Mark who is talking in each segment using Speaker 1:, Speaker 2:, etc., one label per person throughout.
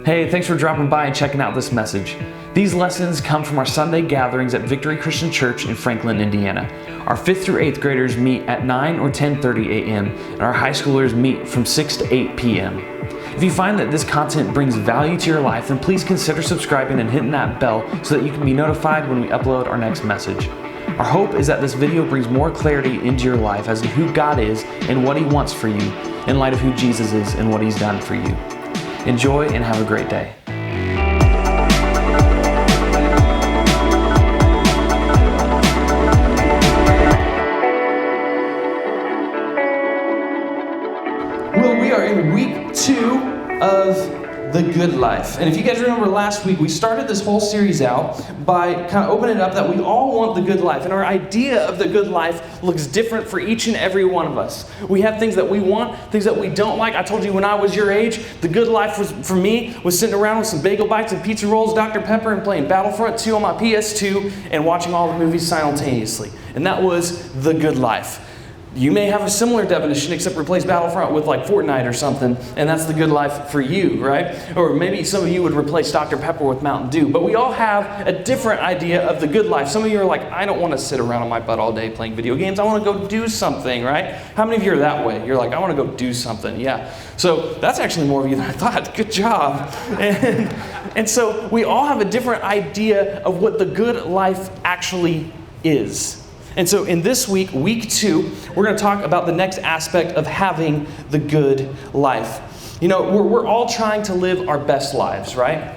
Speaker 1: Hey, thanks for dropping by and checking out this message. These lessons come from our Sunday gatherings at Victory Christian Church in Franklin, Indiana. Our 5th through 8th graders meet at 9 or 10:30 a.m. and our high schoolers meet from 6 to 8 p.m. If you find that this content brings value to your life, then please consider subscribing and hitting that bell so that you can be notified when we upload our next message. Our hope is that this video brings more clarity into your life as to who God is and what He wants for you in light of who Jesus is and what He's done for you. Enjoy and have a great day. Well, we are in week 2 of The Good Life. And if you guys remember last week, we started this whole series out by kind of opening it up that we all want the good life. And our idea of the good life looks different for each and every one of us. We have things that we want, things that we don't like. I told you when I was your age, the good life was, for me, was sitting around with some bagel bites and pizza rolls, Dr. Pepper, and playing Battlefront 2 on my PS2 and watching all the movies simultaneously. And that was the good life. You may have a similar definition, except replace Battlefront with like Fortnite or something, and that's the good life for you, right? Or maybe some of you would replace Dr. Pepper with Mountain Dew. But we all have a different idea of the good life. Some of you are like, I don't want to sit around on my butt all day playing video games. I want to go do something, right? How many of you are that way? You're like, I want to go do something. Yeah. So that's actually more of you than I thought. Good job. And so we all have a different idea of what the good life actually is. And so in this week, week 2, we're going to talk about the next aspect of having the good life. You know, we're all trying to live our best lives, right?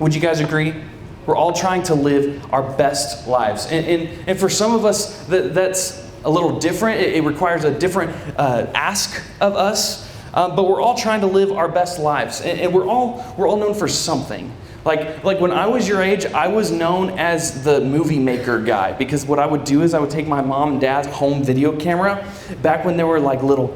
Speaker 1: Would you guys agree? We're all trying to live our best lives. And for some of us, that's a little different. It requires a different ask of us. But we're all trying to live our best lives. And we're all known for something. Like when I was your age, I was known as the movie maker guy, because what I would do is I would take my mom and dad's home video camera, back when there were like little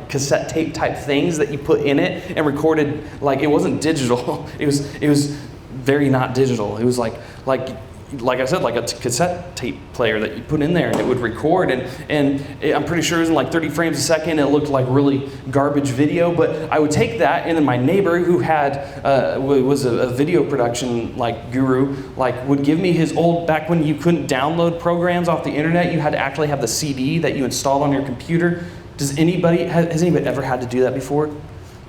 Speaker 1: cassette tape type things that you put in it and recorded. Like, it wasn't digital. It was very not digital. It was like I said, like a cassette tape player that you put in there and it would record, and I'm pretty sure it was in like 30 frames a second. It looked like really garbage video, but I would take that, and then my neighbor who was a video production like guru, would give me his old, back when you couldn't download programs off the internet, you had to actually have the CD that you installed on your computer. Has anybody ever had to do that before?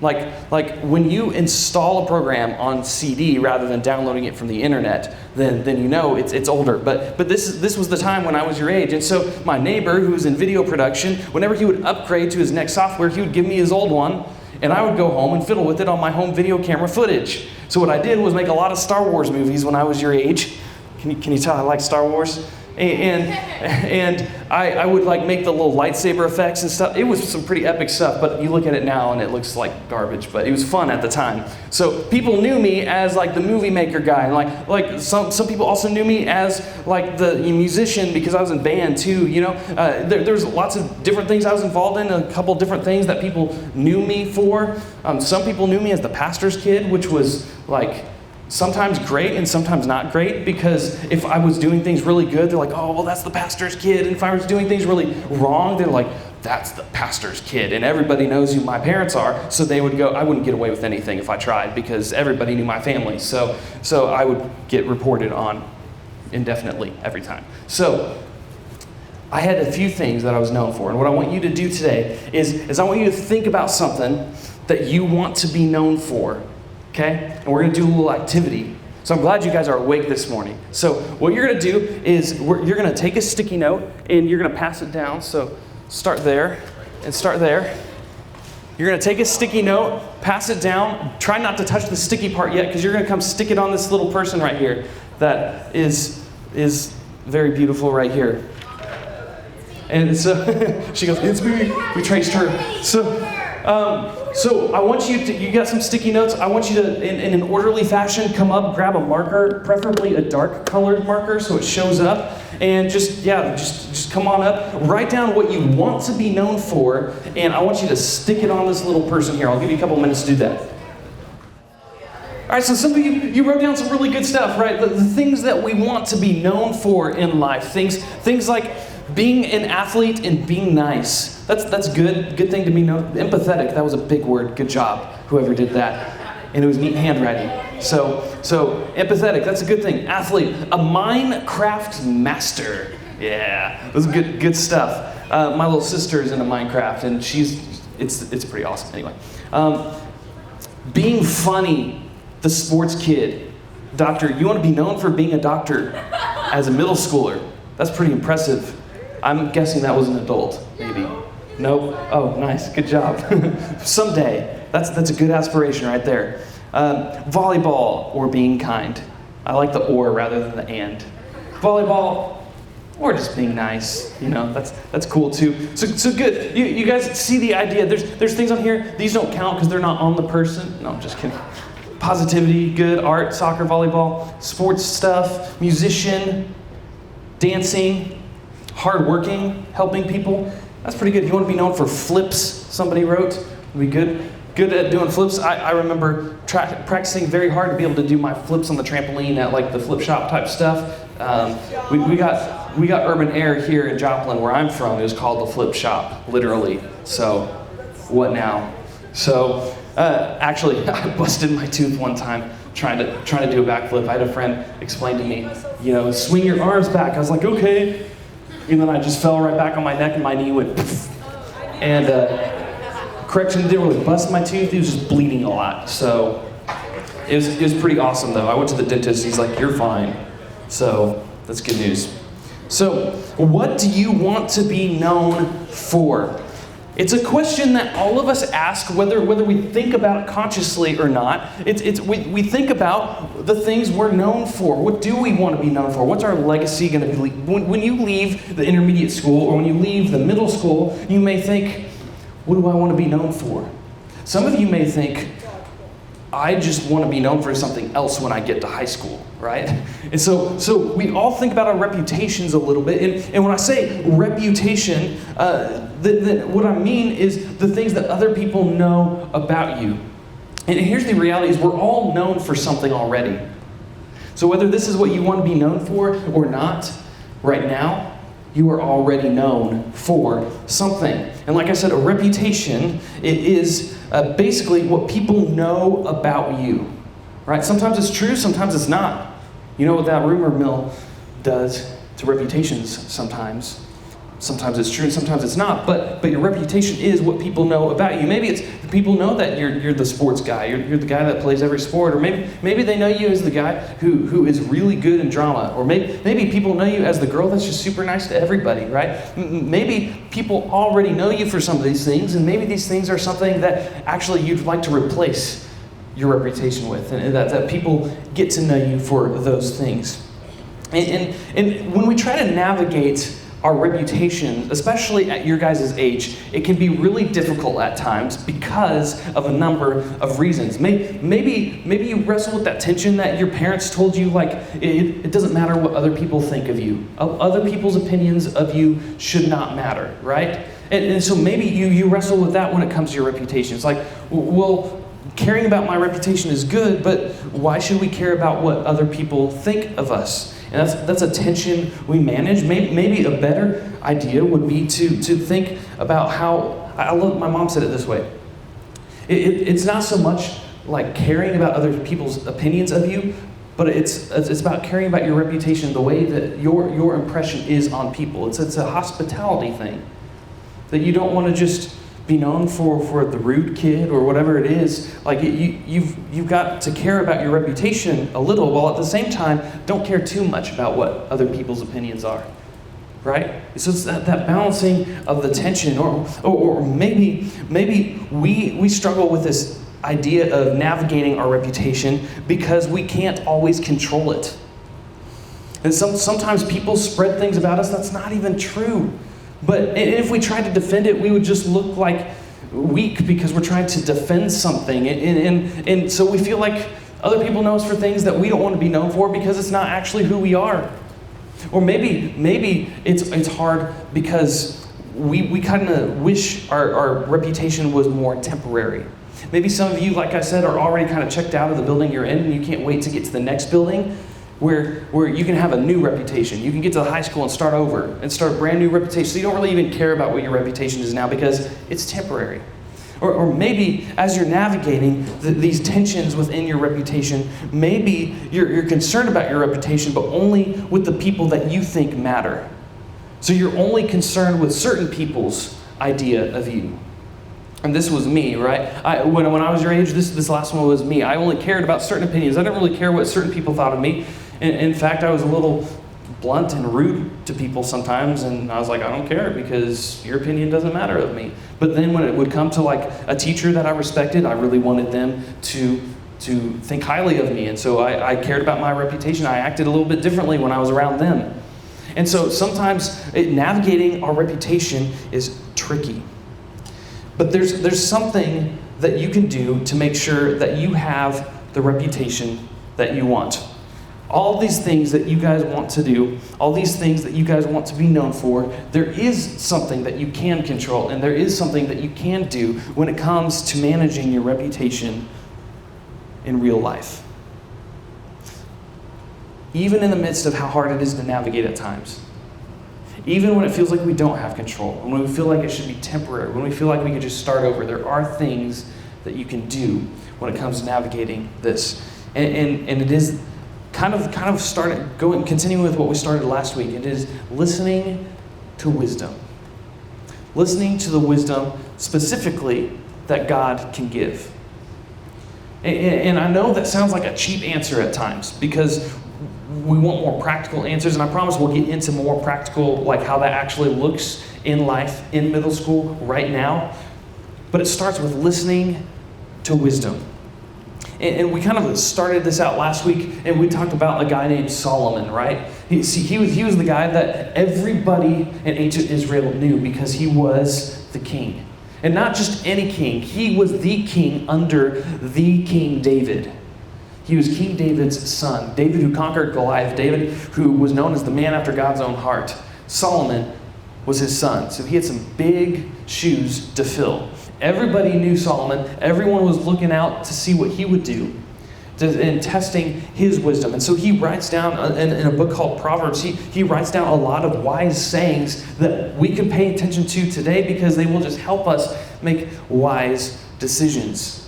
Speaker 1: Like when you install a program on CD rather than downloading it from the internet, then you know it's older. But this was the time when I was your age. And so my neighbor, who was in video production, whenever he would upgrade to his next software, he would give me his old one, and I would go home and fiddle with it on my home video camera footage. So what I did was make a lot of Star Wars movies when I was your age. Can you tell I like Star Wars? And I would like make the little lightsaber effects and stuff. It was some pretty epic stuff, but you look at it now and it looks like garbage, but it was fun at the time. So people knew me as like the movie maker guy, and like some people also knew me as like the musician, because I was in band too, you know. There's lots of different things I was involved in, a couple different things that people knew me for. Some people knew me as the pastor's kid, which was like sometimes great and sometimes not great, because if I was doing things really good, they're like, oh, well, that's the pastor's kid. And if I was doing things really wrong, they're like, that's the pastor's kid. And everybody knows who my parents are, so they would go, I wouldn't get away with anything if I tried, because everybody knew my family. So I would get reported on indefinitely every time. So I had a few things that I was known for. And what I want you to do today is I want you to think about something that you want to be known for. Okay? And we're going to do a little activity. So I'm glad you guys are awake this morning. So what you're going to do is you're going to take a sticky note and you're going to pass it down. So start there and start there. You're going to take a sticky note, pass it down. Try not to touch the sticky part yet, because you're going to come stick it on this little person right here that is very beautiful right here. And so she goes, it's me. We traced her. So I want you got some sticky notes. I want you to, in an orderly fashion, come up, grab a marker, preferably a dark colored marker so it shows up, and just come on up, write down what you want to be known for, and I want you to stick it on this little person here. I'll give you a couple minutes to do that. All right, so some of you wrote down some really good stuff, right? The things that we want to be known for in life. Things like being an athlete and being nice. That's good. Good thing to be known. Empathetic, that was a big word. Good job, whoever did that. and it was neat handwriting. So empathetic, that's a good thing. Athlete, a Minecraft master. Yeah, it was good stuff. My little sister is into Minecraft, and it's pretty awesome. Anyway, being funny, the sports kid. Doctor, you want to be known for being a doctor as a middle schooler. That's pretty impressive. I'm guessing that was an adult, maybe. Nope. Oh, nice. Good job. Someday. That's a good aspiration right there. Volleyball or being kind. I like the or rather than the and. Volleyball or just being nice. That's cool too. So good. You guys see the idea. There's things on here. These don't count because they're not on the person. No, I'm just kidding. Positivity, good, art, soccer, volleyball, sports stuff, musician, dancing, hardworking, helping people. That's pretty good. You want to be known for flips, somebody wrote. Would be good. Good at doing flips. I remember practicing very hard to be able to do my flips on the trampoline at like the flip shop type stuff. We got Urban Air here in Joplin, where I'm from. It was called the Flip Shop, literally. So, what now? So, actually, I busted my tooth one time trying to do a backflip. I had a friend explain to me, swing your arms back. I was like, okay. And then I just fell right back on my neck and my knee went poof. And correction, didn't really bust my tooth. It was just bleeding a lot. So it was pretty awesome though. I went to the dentist. He's like, you're fine. So that's good news. So what do you want to be known for? It's a question that all of us ask, whether we think about it consciously or not. We think about the things we're known for. What do we want to be known for? What's our legacy going to be? When you leave the intermediate school or when you leave the middle school, you may think, what do I want to be known for? Some of you may think, I just want to be known for something else when I get to high school, right? And so we all think about our reputations a little bit. And when I say reputation, what I mean is the things that other people know about you. And here's the reality is we're all known for something already. So whether this is what you want to be known for or not, right now, you are already known for something. And like I said, a reputation is basically what people know about you, right? Sometimes it's true, sometimes it's not. You know what that rumor mill does to reputations sometimes. Sometimes it's true, sometimes it's not. But your reputation is what people know about you. Maybe it's people know that you're the sports guy. You're the guy that plays every sport. Or maybe they know you as the guy who is really good in drama. Or maybe people know you as the girl that's just super nice to everybody, right? Maybe people already know you for some of these things, and maybe these things are something that actually you'd like to replace your reputation with, and that people get to know you for those things. And when we try to navigate our reputation, especially at your guys' age, it can be really difficult at times because of a number of reasons. Maybe you wrestle with that tension that your parents told you, like, it doesn't matter what other people think of you. Other people's opinions of you should not matter, right? And so maybe you wrestle with that when it comes to your reputation. It's like, well, caring about my reputation is good, but why should we care about what other people think of us? And that's a tension we manage. Maybe a better idea would be to think about how, my mom said it this way. It's not so much like caring about other people's opinions of you, but it's about caring about your reputation, the way that your impression is on people. It's a hospitality thing. That you don't want to just be known for the rude kid or whatever it is. Like you've got to care about your reputation a little, while at the same time don't care too much about what other people's opinions are, right? So it's that balancing of the tension, or maybe we struggle with this idea of navigating our reputation because we can't always control it. And sometimes people spread things about us that's not even true. But if we tried to defend it, we would just look like weak because we're trying to defend something. And so we feel like other people know us for things that we don't want to be known for because it's not actually who we are. Or maybe it's hard because we kind of wish our reputation was more temporary. Maybe some of you, like I said, are already kind of checked out of the building you're in and you can't wait to get to the next building. Where you can have a new reputation. You can get to the high school and start over and start a brand new reputation. So you don't really even care about what your reputation is now because it's temporary. Or maybe as you're navigating these tensions within your reputation, maybe you're concerned about your reputation, but only with the people that you think matter. So you're only concerned with certain people's idea of you. And this was me, right? When I was your age, this last one was me. I only cared about certain opinions. I didn't really care what certain people thought of me. In fact, I was a little blunt and rude to people sometimes, and I was like, I don't care because your opinion doesn't matter of me. But then when it would come to like a teacher that I respected, I really wanted them to think highly of me. And so I cared about my reputation. I acted a little bit differently when I was around them. And so sometimes navigating our reputation is tricky. But there's something that you can do to make sure that you have the reputation that you want. All these things that you guys want to do, all these things that you guys want to be known for, there is something that you can control, and there is something that you can do when it comes to managing your reputation in real life. Even in the midst of how hard it is to navigate at times. Even when it feels like we don't have control, when we feel like it should be temporary, when we feel like we could just start over, there are things that you can do when it comes to navigating this. And it is kind of continuing with what we started last week. It is listening to wisdom. Listening to the wisdom specifically that God can give. And I know that sounds like a cheap answer at times because we want more practical answers, and I promise we'll get into more practical, like how that actually looks in life in middle school right now. But it starts with listening to wisdom. And we kind of started this out last week, and we talked about a guy named Solomon, right? He was the guy that everybody in ancient Israel knew because he was the king. And not just any king, he was the king under the King David. He was King David's son. David who conquered Goliath. David who was known as the man after God's own heart. Solomon was his son. So he had some big shoes to fill. Everybody knew Solomon. Everyone was looking out to see what he would do and testing his wisdom. And so he writes down in a book called Proverbs, he writes down a lot of wise sayings that we can pay attention to today because they will just help us make wise decisions.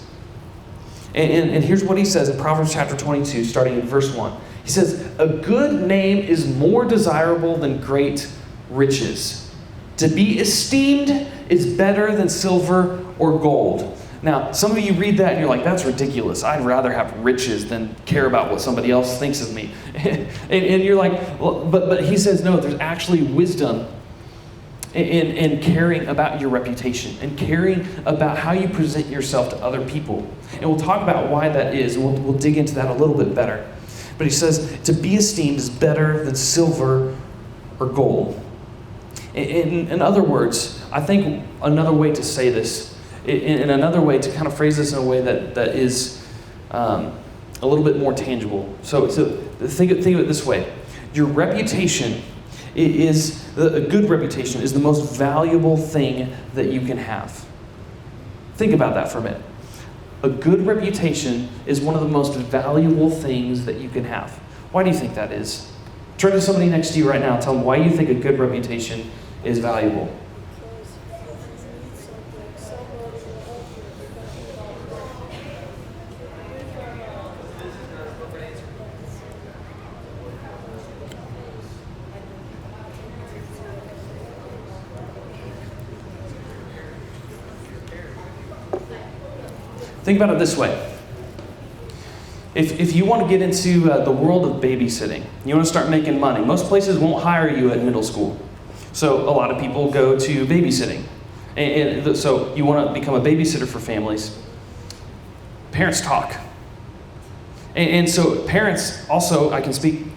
Speaker 1: And here's what he says in Proverbs chapter 22, starting in verse 1. He says, "A good name is more desirable than great riches. To be esteemed is better than silver or gold." Now, some of you read that and you're like, that's ridiculous. I'd rather have riches than care about what somebody else thinks of me. and you're like, well, but he says, no, there's actually wisdom in caring about your reputation and caring about how you present yourself to other people. And we'll talk about why that is, and we'll dig into that a little bit better. But he says, to be esteemed is better than silver or gold. In other words, I think another way to say this, in another way to kind of phrase this in a way that is a little bit more tangible. So think of it this way. Your reputation a good reputation is the most valuable thing that you can have. Think about that for a minute. A good reputation is one of the most valuable things that you can have. Why do you think that is? Turn to somebody next to you right now and tell them why you think a good reputation is valuable. Think about it this way. If you want to get into the world of babysitting, you want to start making money, most places won't hire you at middle school. So a lot of people go to babysitting. And so you want to become a babysitter for families. Parents talk. And so parents also, I can speak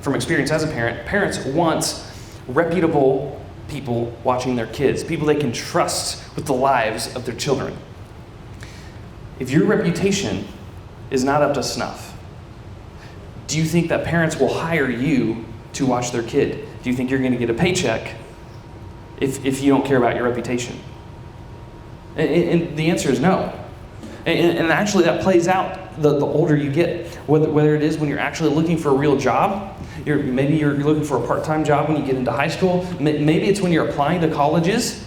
Speaker 1: from experience as a parent, parents want reputable people watching their kids, people they can trust with the lives of their children. If your reputation is not up to snuff, do you think that parents will hire you to watch their kid? Do you think you're going to get a paycheck if you don't care about your reputation? And the answer is no. And actually that plays out the older you get, whether it is when you're actually looking for a real job, maybe you're looking for a part-time job when you get into high school, maybe it's when you're applying to colleges,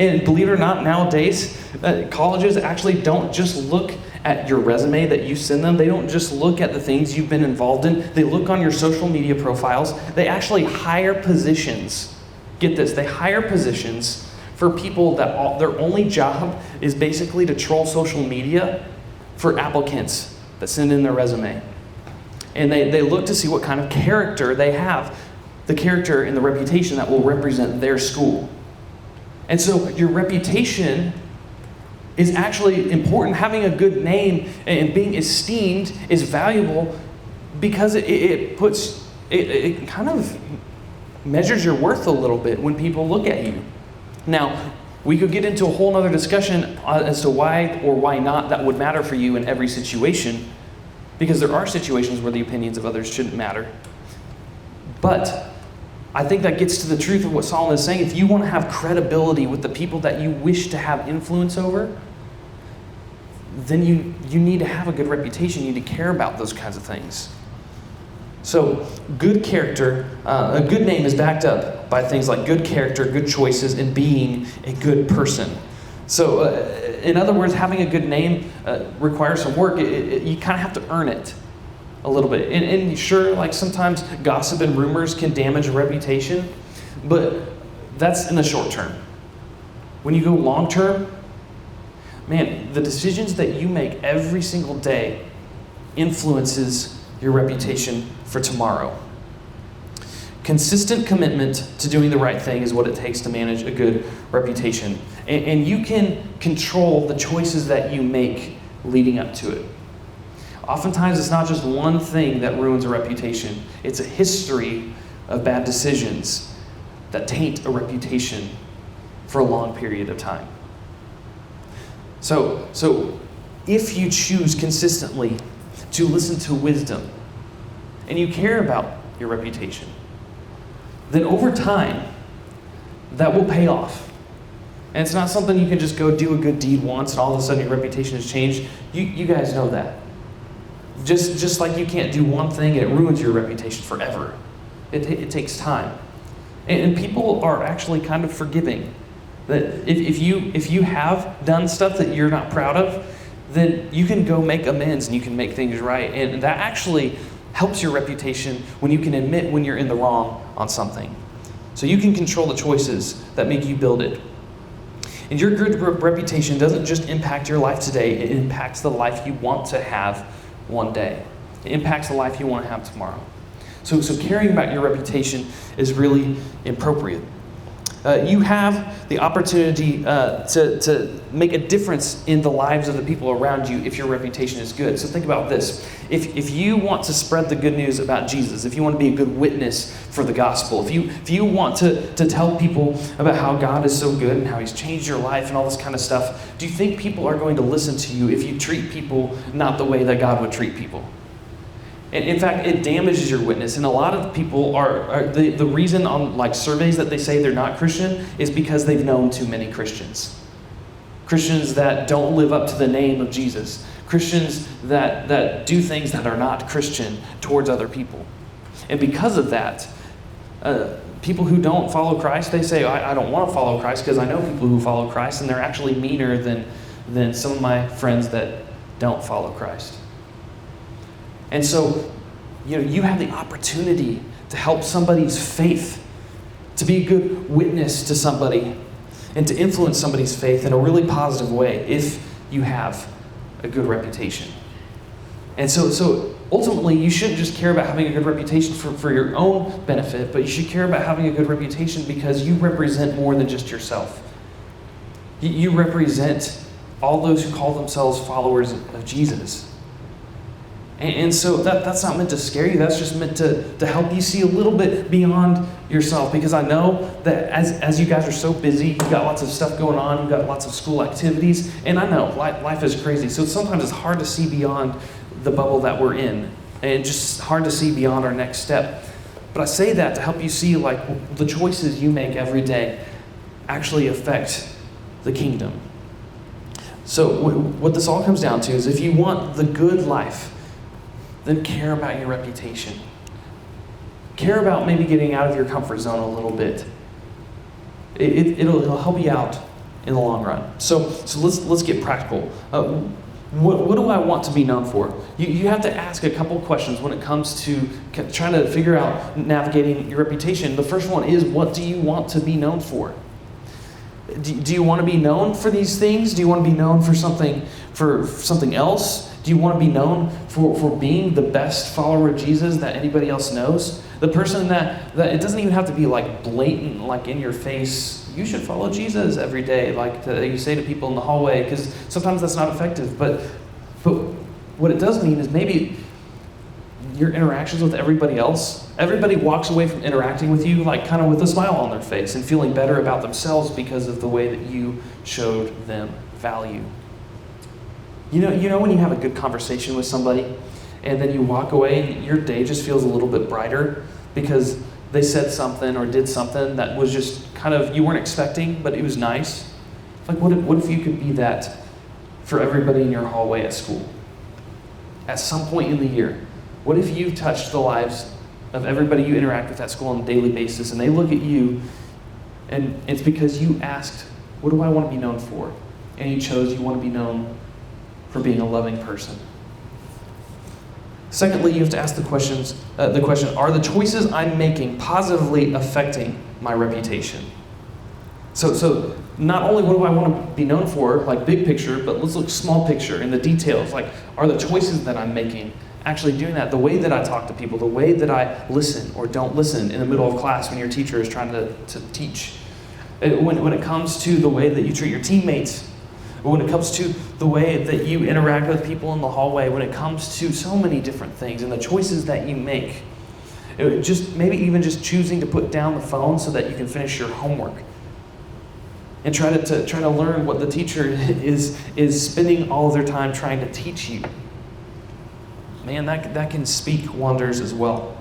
Speaker 1: And believe it or not, nowadays, colleges actually don't just look at your resume that you send them. They don't just look at the things you've been involved in. They look on your social media profiles. They actually hire positions. Get this, they hire positions for people that their only job is basically to troll social media for applicants that send in their resume. And they look to see what kind of character they have, the character and the reputation that will represent their school. And so your reputation is actually important. Having a good name and being esteemed is valuable because it kind of measures your worth a little bit when people look at you. Now, we could get into a whole other discussion as to why or why not that would matter for you in every situation, because there are situations where the opinions of others shouldn't matter. But I think that gets to the truth of what Solomon is saying. If you want to have credibility with the people that you wish to have influence over, then you need to have a good reputation. You need to care about those kinds of things. So good character, a good name is backed up by things like good character, good choices, and being a good person. So in other words, having a good name requires some work. You kind of have to earn it a little bit. And sure, like sometimes gossip and rumors can damage a reputation, but that's in the short term. When you go long term, man, the decisions that you make every single day influences your reputation for tomorrow. Consistent commitment to doing the right thing is what it takes to manage a good reputation. And you can control the choices that you make leading up to it. Oftentimes, it's not just one thing that ruins a reputation. It's a history of bad decisions that taint a reputation for a long period of time. So if you choose consistently to listen to wisdom and you care about your reputation, then over time, that will pay off. And it's not something you can just go do a good deed once and all of a sudden your reputation has changed. You guys know that. Just like you can't do one thing and it ruins your reputation forever. It takes time. And people are actually kind of forgiving. That if you have done stuff that you're not proud of, then you can go make amends and you can make things right. And that actually helps your reputation when you can admit when you're in the wrong on something. So you can control the choices that make you build it. And your good reputation doesn't just impact your life today, it impacts the life you want to have one day. It impacts the life you want to have tomorrow. So caring about your reputation is really appropriate. You have the opportunity to make a difference in the lives of the people around you if your reputation is good. So think about this. If you want to spread the good news about Jesus, if you want to be a good witness for the gospel, if you want to tell people about how God is so good and how he's changed your life and all this kind of stuff, do you think people are going to listen to you if you treat people not the way that God would treat people? And in fact, it damages your witness. And a lot of people are the reason on like surveys that they say they're not Christian is because they've known too many Christians. Christians that don't live up to the name of Jesus. Christians that do things that are not Christian towards other people. And because of that, people who don't follow Christ, they say, I don't want to follow Christ because I know people who follow Christ and they're actually meaner than some of my friends that don't follow Christ. And so, you have the opportunity to help somebody's faith, to be a good witness to somebody, and to influence somebody's faith in a really positive way if you have a good reputation. And so ultimately, you shouldn't just care about having a good reputation for your own benefit, but you should care about having a good reputation because you represent more than just yourself. You represent all those who call themselves followers of Jesus. And so that's not meant to scare you. That's just meant to help you see a little bit beyond yourself. Because I know that as you guys are so busy, you've got lots of stuff going on, you've got lots of school activities, and I know life is crazy. So sometimes it's hard to see beyond the bubble that we're in, and just hard to see beyond our next step. But I say that to help you see like the choices you make every day actually affect the kingdom. So what this all comes down to is if you want the good life, then care about your reputation. Care about maybe getting out of your comfort zone a little bit. It'll help you out in the long run. So let's get practical. What do I want to be known for? You have to ask a couple questions when it comes to trying to figure out navigating your reputation. The first one is, what do you want to be known for? Do you want to be known for these things? Do you want to be known for something else? Do you want to be known for being the best follower of Jesus that anybody else knows? The person that it doesn't even have to be like blatant, like in your face, you should follow Jesus every day, like you say to people in the hallway, because sometimes that's not effective. But what it does mean is maybe your interactions with everybody else, everybody walks away from interacting with you like kind of with a smile on their face and feeling better about themselves because of the way that you showed them value. You know when you have a good conversation with somebody and then you walk away and your day just feels a little bit brighter because they said something or did something that was just kind of, you weren't expecting, but it was nice. Like, what if you could be that for everybody in your hallway at school? At some point in the year, what if you touched the lives of everybody you interact with at school on a daily basis, and they look at you, and it's because you asked, what do I want to be known for? And you chose, you want to be known for being a loving person. Secondly, you have to ask the question, are the choices I'm making positively affecting my reputation? So not only what do I want to be known for, like big picture, but let's look small picture in the details. Like, are the choices that I'm making actually doing that? The way that I talk to people, the way that I listen or don't listen in the middle of class when your teacher is trying to teach. When it comes to the way that you treat your teammates, when it comes to the way that you interact with people in the hallway, when it comes to so many different things and the choices that you make. Maybe even just choosing to put down the phone so that you can finish your homework. And try to learn what the teacher is spending all of their time trying to teach you. Man, that can speak wonders as well.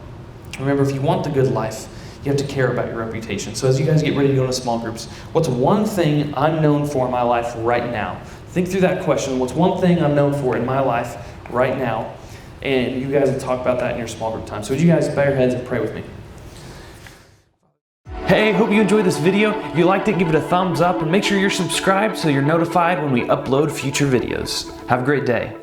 Speaker 1: Remember, if you want the good life, you have to care about your reputation. So as you guys get ready to go into small groups, what's one thing I'm known for in my life right now? Think through that question. What's one thing I'm known for in my life right now? And you guys will talk about that in your small group time. So would you guys bow your heads and pray with me? Hey, hope you enjoyed this video. If you liked it, give it a thumbs up and make sure you're subscribed so you're notified when we upload future videos. Have a great day.